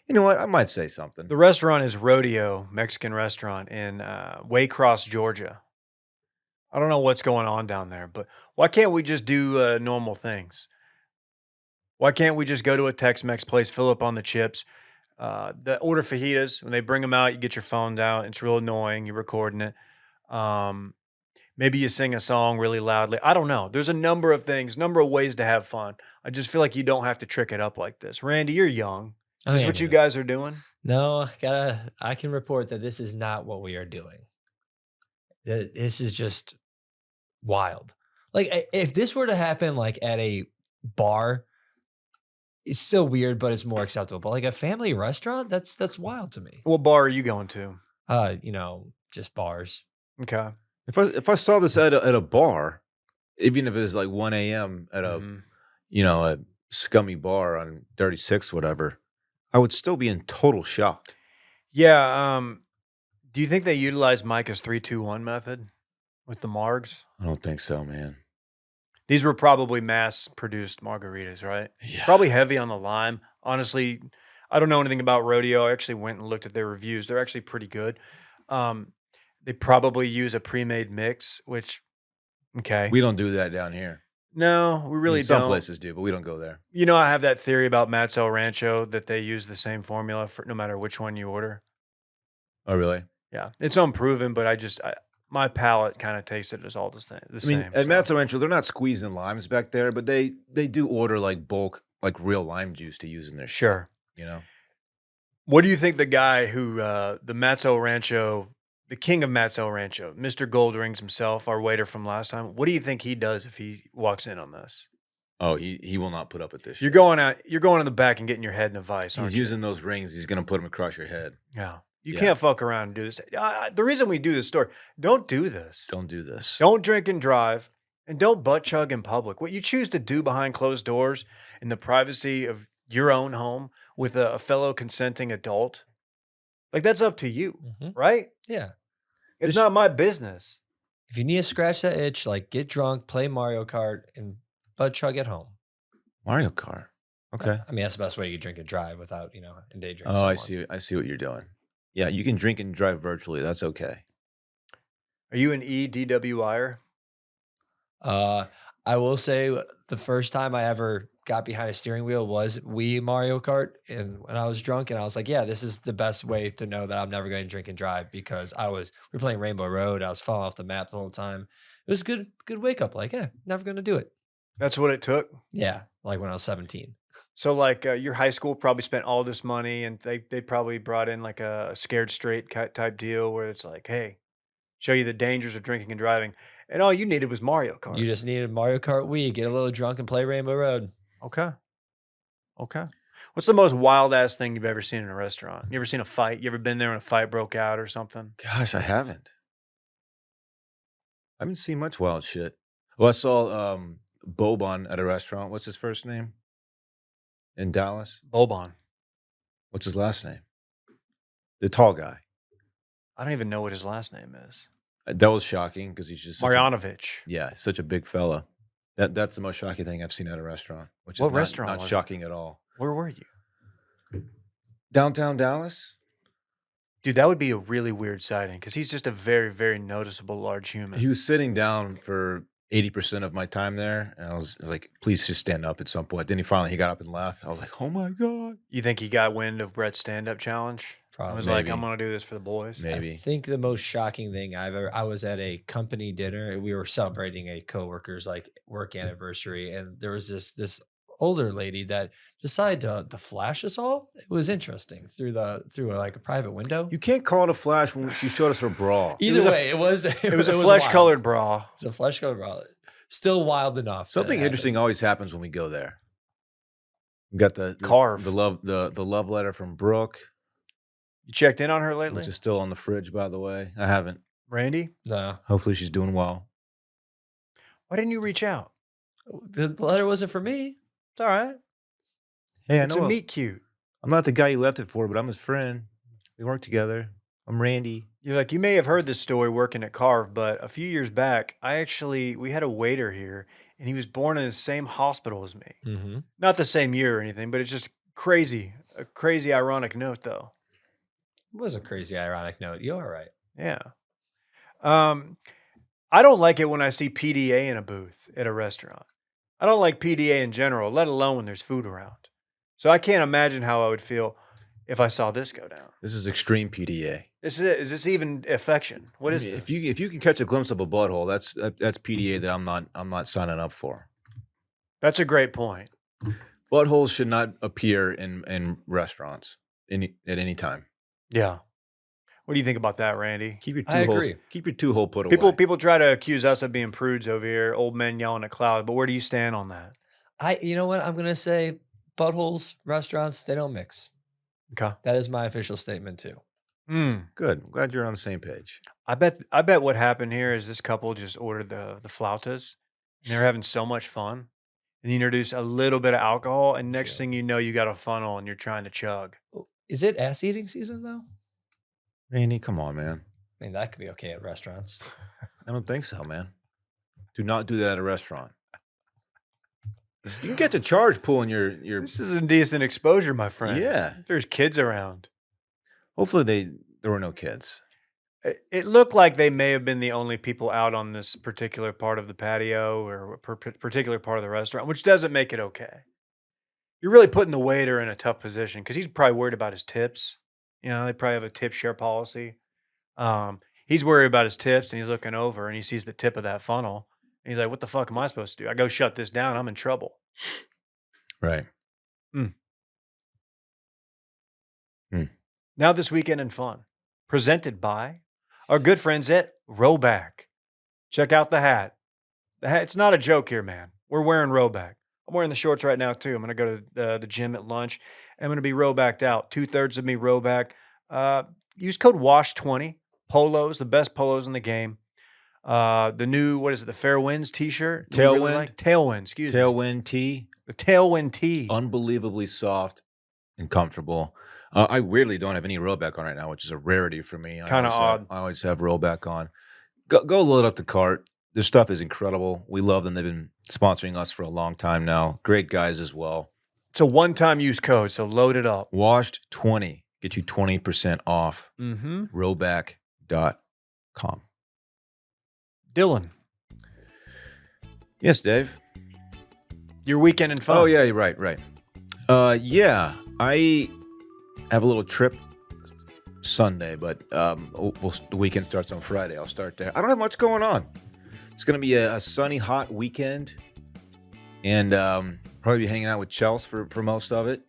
You know what? I might say something. The restaurant is Rodeo Mexican restaurant in Waycross, Georgia. I don't know what's going on down there, but why can't we just do normal things? Why can't we just go to a Tex-Mex place, fill up on the chips, order fajitas? When they bring them out, you get your phone out. It's real annoying. You're recording it. Maybe you sing a song really loudly. I don't know. There's a number of things, number of ways to have fun. I just feel like you don't have to trick it up like this. Randy, you're young. Is this what you guys are doing? No, I can report that this is not what we are doing. This is just wild. Like, if this were to happen like at a bar, it's still weird, but it's more acceptable. But like a family restaurant, that's wild to me. What bar are you going to? Just bars. Okay. If I saw this at a bar, even if it was like 1 a.m. at a a scummy bar on 36, whatever, I would still be in total shock. Yeah. Do you think they utilize Micah's 3-2-1 method with the margs? I don't think so, man. These were probably mass-produced margaritas, right? Yeah. Probably heavy on the lime. Honestly, I don't know anything about Rodeo. I actually went and looked at their reviews. They're actually pretty good. They probably use a pre-made mix, which, okay. We don't do that down here. No, we really Some don't. places do, but we don't go there. You know, I have that theory about Matt's El Rancho that they use the same formula for no matter which one you order. Oh, really? Yeah, it's unproven, but my palate kind of tastes it as all the same. At Matt's El Rancho, they're not squeezing limes back there, but they do order like bulk, like real lime juice to use in their shit, Sure. you know? What do you think the guy who, the Matt's El Rancho, the king of Matt's El Rancho, Mr. Goldrings himself, our waiter from last time, what do you think he does if he walks in on this? Oh, he will not put up with this You're shit. going in the back and getting your head in a vice, aren't He's you? using those rings. He's going to put them across your head. Yeah. You Yeah. can't fuck around and do this. The reason we do this story, don't do this. Don't do this. Don't drink and drive, and don't butt chug in public. What you choose to do behind closed doors in the privacy of your own home with a fellow consenting adult, like that's up to you, right? Yeah. It's not my business. If you need to scratch that itch, like get drunk, play Mario Kart, and butt chug at home. Mario Kart. Okay. I mean, that's the best way you drink and drive without, endangering Oh, someone. I see what you're doing. Yeah, you can drink and drive virtually. That's okay. Are you an EDWIer? I will say the first time I ever got behind a steering wheel was Wii Mario Kart, and when I was drunk, and I was like, yeah, this is the best way to know that I'm never going to drink and drive, because we were playing Rainbow Road. I was falling off the map the whole time. It was a good wake up. Like, yeah, never going to do it. That's what it took. Yeah, like when I was 17. So, like, your high school probably spent all this money, and they probably brought in like a scared straight type deal where it's like, hey, show you the dangers of drinking and driving, and all you needed was Mario Kart. You just needed Mario Kart Wii, get a little drunk, and play Rainbow Road. Okay. What's the most wild ass thing you've ever seen in a restaurant? You ever seen a fight? You ever been there and a fight broke out or something? Gosh, I haven't. I haven't seen much wild shit. Well, I saw Bobon at a restaurant. What's his first name? In Dallas? Bobon. What's his last name? The tall guy. I don't even know what his last name is. That was shocking because he's just Marjanovic. Yeah, such a big fella. That's the most shocking thing I've seen at a restaurant. Which is What not, restaurant not was it? shocking at all. Where were you? Downtown Dallas? Dude, that would be a really weird sighting because he's just a very, very noticeable large human. He was sitting down for 80% of my time there, and I was like, please just stand up at some point. Then he got up and left. I was like, oh my God. You think he got wind of Brett's stand-up challenge? I was Probably. like, Maybe. I'm going to do this for the boys. Maybe. I think the most shocking thing I was at a company dinner. We were celebrating a coworker's like work anniversary, and there was this older lady that decided to flash us all. It was interesting through like a private window. You can't call it a flash when she showed us her bra. Either was a way, it was It was a wild. flesh-colored bra. It's a flesh colored bra. Still wild enough. that it Something happened. interesting always happens when we go there. We got the Carve. the love letter from Brooke, You checked in on her lately? which is still on the fridge, by the way. I haven't. Randy? No, Hopefully she's doing well. Why didn't you reach out? the letter wasn't for me. It's all right. Hey, I It's know a meet cute. I'm not the guy you left it for, but I'm his friend. We work together. I'm Randy. You're like, you may have heard this story working at Carve, but a few years back, we had a waiter here, and he was born in the same hospital as me. Mm-hmm. Not the same year or anything, but it's just crazy. A crazy, ironic note, though. It was a crazy, ironic note. You're all right. Yeah. I don't like it when I see PDA in a booth at a restaurant. I don't like PDA in general, let alone when there's food around. So I can't imagine how I would feel if I saw this go down. This is extreme PDA. This is it. Is this even affection? What is this? If you can catch a glimpse of a butthole, that's PDA that I'm not signing up for. That's a great point. Buttholes should not appear in restaurants at any time. Yeah. What do you think about that, Randy? Keep your I two holes. agree. Keep your 2 hole put away. People try to accuse us of being prudes over here, old men yelling at clouds, but where do you stand on that? You know what? I'm gonna say buttholes, restaurants, they don't mix. Okay. That is my official statement too. Good. I'm glad you're on the same page. I bet what happened here is this couple just ordered the flautas and they're having so much fun. And you introduce a little bit of alcohol, and next Sure. thing you know, you got a funnel and you're trying to chug. Is it ass eating season though? Randy, come on, man. I mean, that could be okay at restaurants. I don't think so, man. Do not do that at a restaurant. You can get to charge pulling your. This is indecent exposure, my friend. Yeah. There's kids around. Hopefully there were no kids. It looked like they may have been the only people out on this particular part of the patio or particular part of the restaurant, which doesn't make it okay. You're really putting the waiter in a tough position because he's probably worried about his tips. You know, they probably have a tip share policy. He's worried about his tips and he's looking over and he sees the tip of that funnel. And he's like, what the fuck am I supposed to do? I go shut this down. I'm in trouble. Right. Now this weekend in fun, presented by our good friends at Rowback. Check out the hat. The hat, it's not a joke here, man. We're wearing Rowback. I'm wearing the shorts right now too. I'm gonna go to the gym at lunch. I'm gonna be rowbacked out. 2/3 of me rowback. Use code WASH20. Polos, the best polos in the game. The new, what is it? The Fair Winds T-shirt. We really Tailwind? like- Tailwind. Excuse me. Tailwind tee, The Tailwind tee. unbelievably soft and comfortable. I weirdly don't have any rollback on right now, which is a rarity for me. Kinda odd. I always have rollback on. Go load up the cart. This stuff is incredible. We love them. They've been sponsoring us for a long time now. Great guys as well. It's a one-time use code, so load it up. Washed 20. Get you 20% off. Mm-hmm. Rowback.com. Dylan, Yes, Dave. your weekend in fun. Oh, yeah, you're right. Yeah, I have a little trip Sunday, but the weekend starts on Friday. I'll start there. I don't have much going on. It's going to be a sunny, hot weekend, and probably be hanging out with Chels for most of it.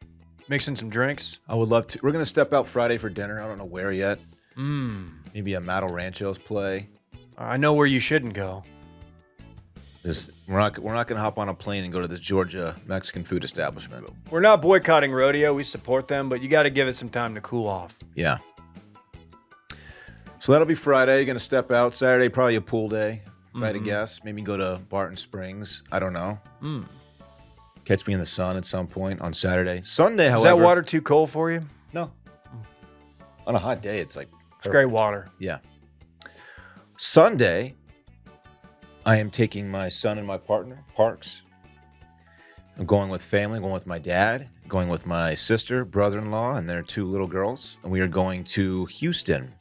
Mixing some drinks. I would love to. We're going to step out Friday for dinner. I don't know where yet. Maybe a Matto Ranchos play. I know where you shouldn't go. We're not going to hop on a plane and go to this Georgia Mexican food establishment. We're not boycotting rodeo. We support them, but you got to give it some time to cool off. Yeah. So that'll be Friday. You're going to step out. Saturday, probably a pool day, if I had to guess. Maybe go to Barton Springs. I don't know. Catch me in the sun at some point on Saturday. Sunday, however. Is that water too cold for you? No. On a hot day, it's like. It's great water. Yeah. Sunday, I am taking my son and my partner, Parks. I'm going with family, going with my dad, going with my sister, brother-in-law, and their 2 little girls. And we are going to Houston.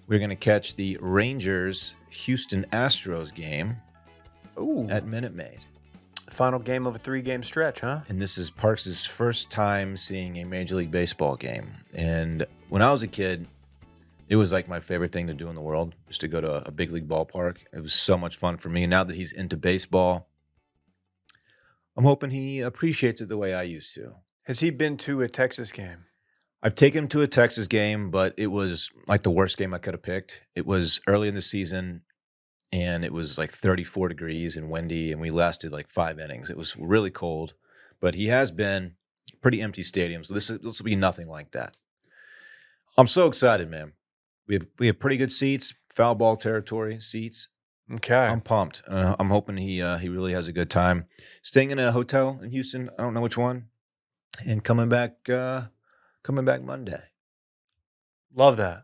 We're going to catch the Rangers Houston Astros game Ooh. at Minute Maid. Final game of a 3-game stretch, huh? And this is Parks' first time seeing a Major League Baseball game. And when I was a kid, it was like my favorite thing to do in the world, just to go to a big league ballpark. It was so much fun for me. Now that he's into baseball, I'm hoping he appreciates it the way I used to. Has he been to a Texas game? I've taken him to a Texas game, but it was like the worst game I could have picked. It was early in the season, and it was like 34 degrees and windy, and we lasted like 5 innings. It was really cold, but he has been pretty empty stadium, so this will be nothing like that. I'm so excited, man. We have pretty good seats, foul ball territory seats. Okay. I'm pumped. I'm hoping he really has a good time. Staying in a hotel in Houston, I don't know which one, and coming back Monday. Love that.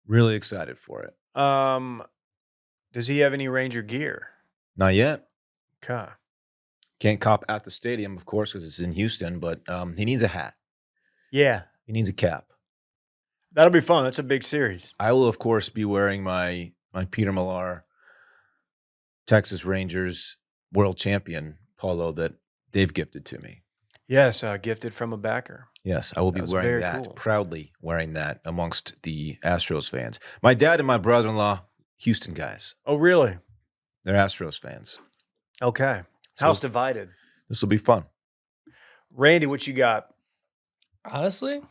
Really excited for it. Does he have any Ranger gear? Not yet. Okay. Can't cop at the stadium, of course, because it's in Houston, but he needs a hat. Yeah. He needs a cap. That'll be fun. That's a big series. I will, of course, be wearing my Peter Millar Texas Rangers World Champion polo that Dave gifted to me. Yes, gifted from a backer. Yes, I will be wearing very that, cool. proudly wearing that amongst the Astros fans. My dad and my brother-in-law, Houston guys. Oh, really? They're Astros fans. Okay. So House divided. This will be fun. Randy, what you got? Honestly,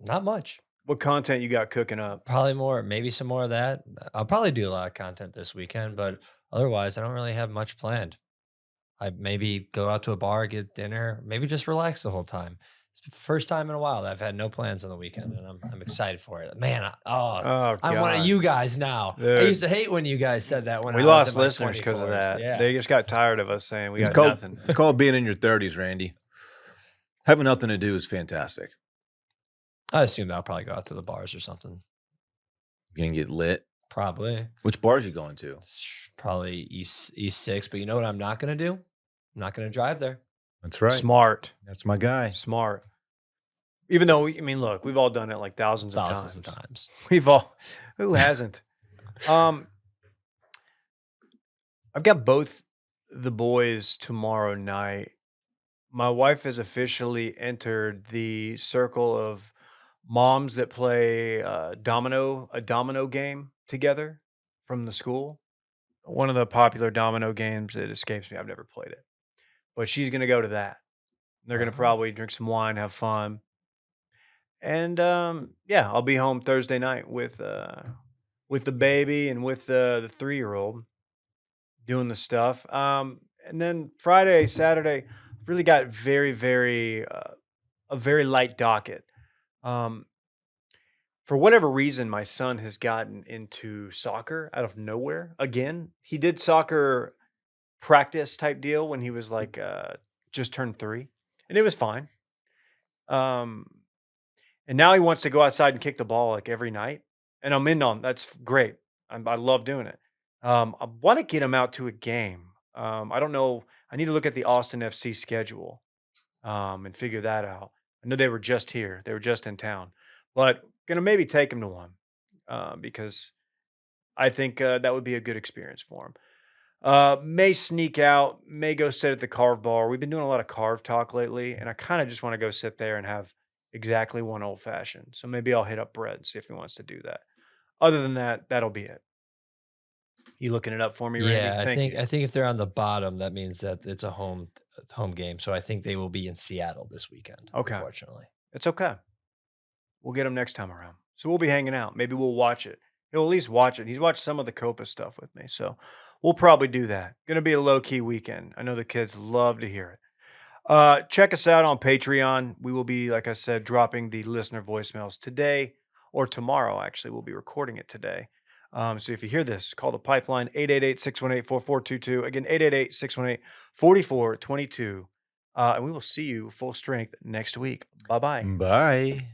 not much. What content you got cooking up? Probably more, maybe some more of that. I'll probably do a lot of content this weekend, but otherwise, I don't really have much planned. I maybe go out to a bar, get dinner, maybe just relax the whole time. It's the first time in a while that I've had no plans on the weekend, and I'm excited for it. Man, Oh, I'm one of God. you guys now. I Dude. used to hate when you guys said that when We I was lost in my listeners because of 24s. that. Yeah. They just got tired of us saying we It's got called, nothing. it's called being in your 30s, Randy. Having nothing to do is fantastic. I assume I'll probably go out to the bars or something. You're going to get lit. Probably. Which bars you going to? Probably East 6. But you know what I'm not going to do? I'm not going to drive there. That's right. Smart. That's my guy. Smart. Even though, look, we've all done it like thousands of times. We've all, who hasn't? I've got both the boys tomorrow night. My wife has officially entered the circle of moms that play a domino game together from the school. One of the popular domino games, it escapes me. I've never played it. But she's going to go to that. They're going to probably drink some wine, have fun. And yeah, I'll be home Thursday night with the baby and with the 3-year-old doing the stuff. And then Friday, Saturday, really got very, very a very light docket. For whatever reason, my son has gotten into soccer out of nowhere again. He did soccer practice type deal when he was like just turned 3, and it was fine. And now he wants to go outside and kick the ball like every night, and I'm in on that's great. I love doing it. I want to get him out to a game. I don't know. I need to look at the Austin FC schedule and figure that out. I know they were just here. They were just in town, but gonna maybe take him to one because I think that would be a good experience for him. May sneak out, may go sit at the carve bar. We've been doing a lot of carve talk lately, and I kind of just want to go sit there and have exactly one old fashioned. So maybe I'll hit up Brett, see if he wants to do that. Other than that, that'll be it. You looking it up for me, Randy? Yeah, Thank you. I think if they're on the bottom, that means that it's a home game. So I think they will be in Seattle this weekend. Okay. Unfortunately. It's okay. We'll get him next time around. So we'll be hanging out. Maybe we'll watch it. He'll at least watch it. He's watched some of the Copa stuff with me. So we'll probably do that. Going to be a low-key weekend. I know the kids love to hear it. Check us out on Patreon. We will be, like I said, dropping the listener voicemails today or tomorrow. Actually, we'll be recording it today. So if you hear this, call the pipeline 888-618-4422. Again, 888-618-4422. And we will see you full strength next week. Bye-bye. Bye.